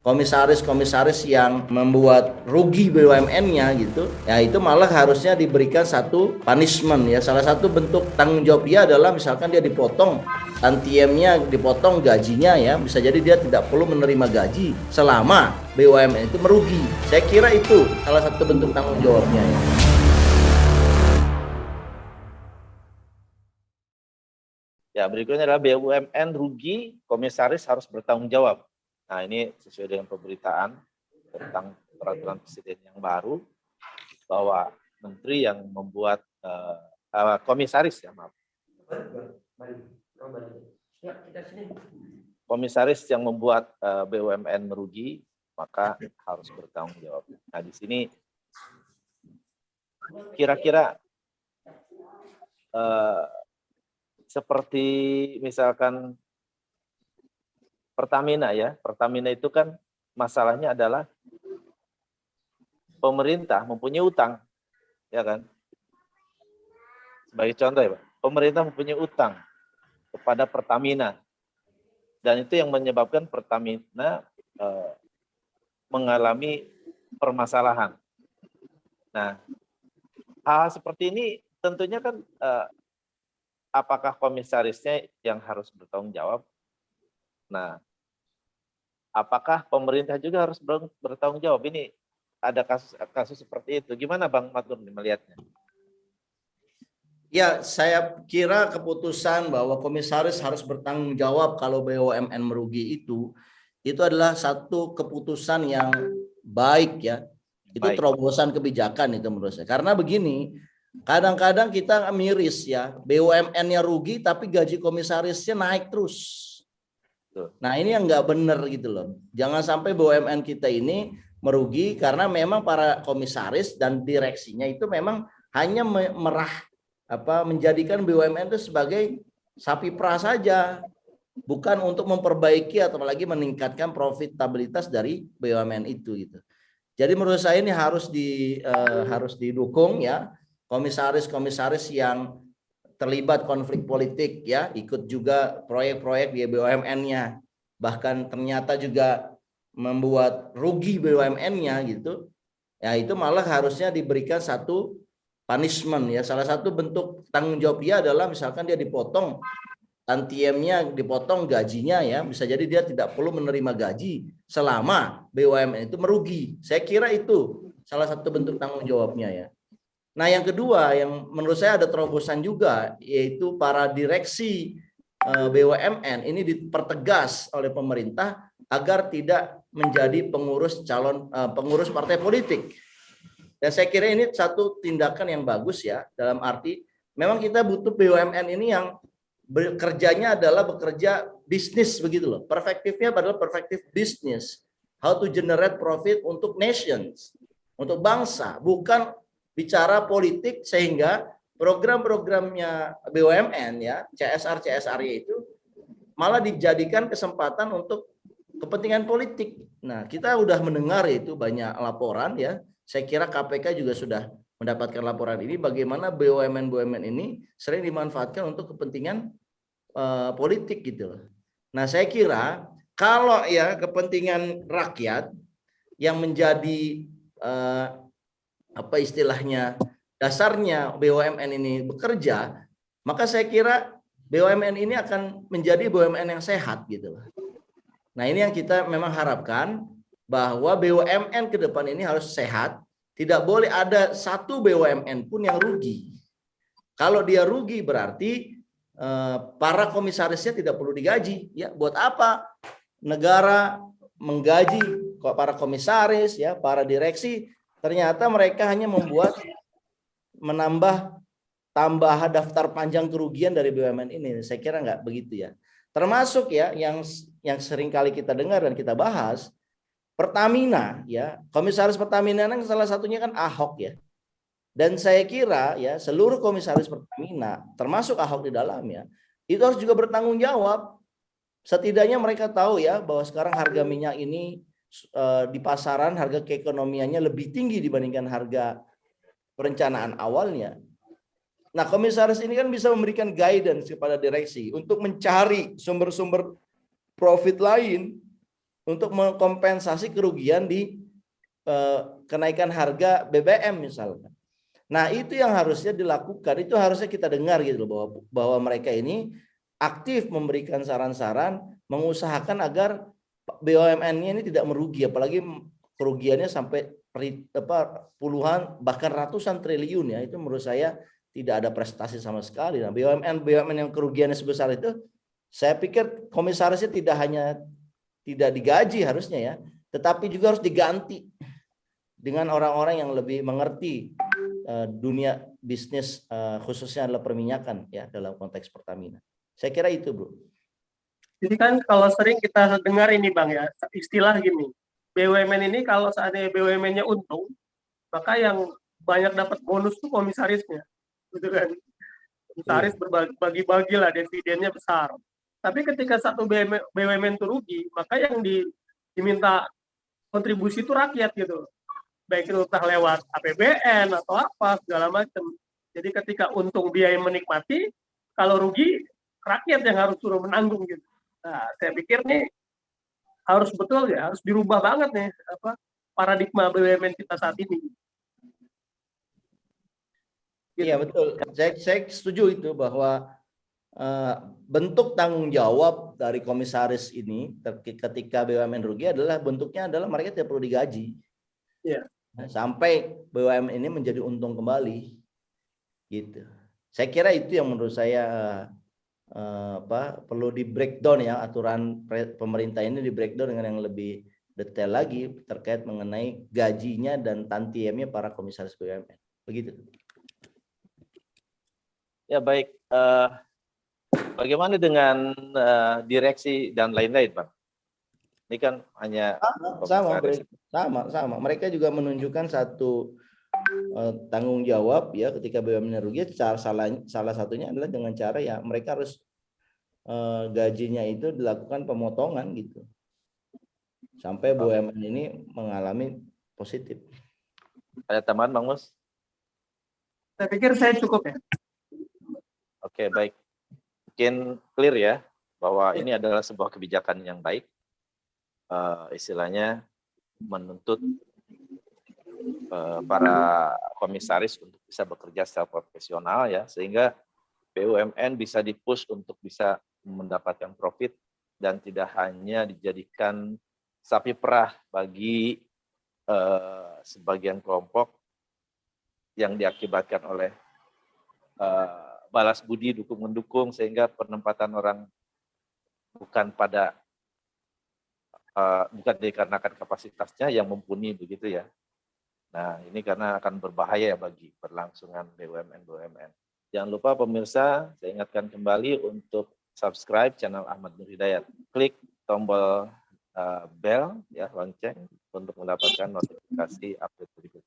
komisaris-komisaris yang membuat rugi BUMN-nya gitu, ya itu malah harusnya diberikan satu punishment ya. Salah satu bentuk tanggung jawab dia adalah misalkan dia dipotong tantiemnya, dipotong gajinya ya, bisa jadi dia tidak perlu menerima gaji selama BUMN itu merugi. Saya kira itu salah satu bentuk tanggung jawabnya ya. Ya, berikutnya adalah BUMN rugi, komisaris harus bertanggung jawab. Nah, ini sesuai dengan pemberitaan tentang peraturan presiden yang baru, bahwa menteri yang membuat komisaris ya, maaf. Komisaris yang membuat BUMN merugi, maka harus bertanggung jawab. Nah, di sini kira-kira seperti misalkan Pertamina ya, Pertamina itu kan masalahnya adalah pemerintah mempunyai utang, ya kan? Sebagai contoh ya Pak, pemerintah mempunyai utang kepada Pertamina, dan itu yang menyebabkan Pertamina mengalami permasalahan. Nah, hal seperti ini tentunya kan apakah komisarisnya yang harus bertanggung jawab? Nah, apakah pemerintah juga harus bertanggung jawab? Ini ada kasus seperti itu. Gimana Bang Matur melihatnya? Ya, saya kira keputusan bahwa komisaris harus bertanggung jawab kalau BUMN merugi itu adalah satu keputusan yang baik ya. Itu terobosan kebijakan itu menurut saya. Karena begini, kadang-kadang kita miris ya, BUMN-nya rugi tapi gaji komisarisnya naik terus. Nah, ini yang nggak benar gitu loh. Jangan sampai BUMN kita ini merugi karena memang para komisaris dan direksinya itu memang hanya menjadikan BUMN itu sebagai sapi perah saja, bukan untuk memperbaiki atau lagi meningkatkan profitabilitas dari BUMN itu gitu. Jadi menurut saya ini harus didukung ya, komisaris-komisaris yang terlibat konflik politik ya, ikut juga proyek-proyek di BUMN-nya, bahkan ternyata juga membuat rugi BUMN-nya gitu, ya itu malah harusnya diberikan satu punishment ya. Salah satu bentuk tanggung jawab dia adalah misalkan dia dipotong tantiemnya, dipotong gajinya ya, bisa jadi dia tidak perlu menerima gaji selama BUMN itu merugi. Saya kira itu salah satu bentuk tanggung jawabnya ya. Nah, yang kedua yang menurut saya ada terobosan juga, yaitu para direksi BUMN ini dipertegas oleh pemerintah agar tidak menjadi pengurus partai politik. Dan saya kira ini satu tindakan yang bagus ya, dalam arti memang kita butuh BUMN ini yang bekerjanya adalah bekerja bisnis begitu loh. Perspektifnya adalah perspektif bisnis. How to generate profit untuk nations, untuk bangsa, bukan bicara politik, sehingga program-programnya BUMN ya, CSR-CSR itu malah dijadikan kesempatan untuk kepentingan politik. Nah, kita udah mendengar itu banyak laporan ya. Saya kira KPK juga sudah mendapatkan laporan ini, bagaimana BUMN ini sering dimanfaatkan untuk kepentingan politik gitu. Nah, saya kira kalau ya kepentingan rakyat yang menjadi apa istilahnya dasarnya BUMN ini bekerja, maka saya kira BUMN ini akan menjadi BUMN yang sehat gitu. Nah, ini yang kita memang harapkan, bahwa BUMN ke depan ini harus sehat, tidak boleh ada satu BUMN pun yang rugi. Kalau dia rugi berarti para komisarisnya tidak perlu digaji ya. Buat apa negara menggaji para komisaris ya, para direksi, ternyata mereka hanya menambah daftar panjang kerugian dari BUMN ini. Saya kira nggak begitu ya. Termasuk ya yang sering kali kita dengar dan kita bahas, Pertamina ya, komisaris Pertamina yang salah satunya kan Ahok ya. Dan saya kira ya seluruh komisaris Pertamina termasuk Ahok di dalamnya itu harus juga bertanggung jawab. Setidaknya mereka tahu ya bahwa sekarang harga minyak ini di pasaran harga keekonomiannya lebih tinggi dibandingkan harga perencanaan awalnya. Nah, komisaris ini kan bisa memberikan guidance kepada direksi untuk mencari sumber-sumber profit lain untuk mengkompensasi kerugian di kenaikan harga BBM misalkan. Nah, itu yang harusnya dilakukan, itu harusnya kita dengar gitu loh, bahwa mereka ini aktif memberikan saran-saran, mengusahakan agar BUMN-nya ini tidak merugi, apalagi kerugiannya sampai puluhan bahkan ratusan triliun ya. Itu menurut saya tidak ada prestasi sama sekali. Nah, BUMN yang kerugiannya sebesar itu, saya pikir komisarisnya tidak digaji harusnya ya, tetapi juga harus diganti dengan orang-orang yang lebih mengerti dunia bisnis, khususnya adalah perminyakan ya, dalam konteks Pertamina. Saya kira itu, Bro. Jadi kan kalau sering kita dengar ini Bang ya, istilah gini, BUMN ini kalau seandainya BUMN-nya untung, maka yang banyak dapat bonus tuh komisarisnya, gitu kan. Komisaris berbagi-bagi lah, dividennya besar. Tapi ketika satu BUMN itu rugi, maka yang diminta kontribusi itu rakyat gitu. Baik itu entah lewat APBN atau apa, segala macam. Jadi ketika untung dia yang menikmati, kalau rugi, rakyat yang harus suruh menanggung gitu. Nah, saya pikir nih harus betul ya, harus dirubah banget nih paradigma BUMN kita saat ini. Iya betul, saya setuju itu bahwa bentuk tanggung jawab dari komisaris ini ketika BUMN rugi bentuknya adalah mereka tidak perlu digaji. Iya. Sampai BUMN ini menjadi untung kembali, gitu. Saya kira itu yang menurut saya perlu di breakdown ya, aturan pemerintah ini di breakdown dengan yang lebih detail lagi terkait mengenai gajinya dan tantiemnya para komisaris BUMN. Begitu. Ya baik. Bagaimana dengan direksi dan lain-lain, Bang? Ini kan hanya sama. Mereka juga menunjukkan satu tanggung jawab ya ketika BUMN rugi. Salah satunya adalah dengan cara ya mereka harus gajinya itu dilakukan pemotongan gitu, sampai BUMN ini mengalami positif. Ada tambahan, Bang Mus? Saya pikir saya cukup ya. Oke, baik. Mungkin clear ya bahwa ini adalah sebuah kebijakan yang baik. Istilahnya menuntut para komisaris untuk bisa bekerja secara profesional ya, sehingga BUMN bisa dipush untuk bisa mendapatkan profit dan tidak hanya dijadikan sapi perah bagi sebagian kelompok yang diakibatkan oleh balas budi dukung-mendukung, sehingga penempatan orang bukan dikarenakan kapasitasnya yang mumpuni begitu ya. Nah, ini karena akan berbahaya bagi berlangsungan BUMN. Jangan lupa pemirsa, saya ingatkan kembali untuk subscribe channel Ahmad Nur Hidayat. Klik tombol bell ya, lonceng untuk mendapatkan notifikasi update berikutnya.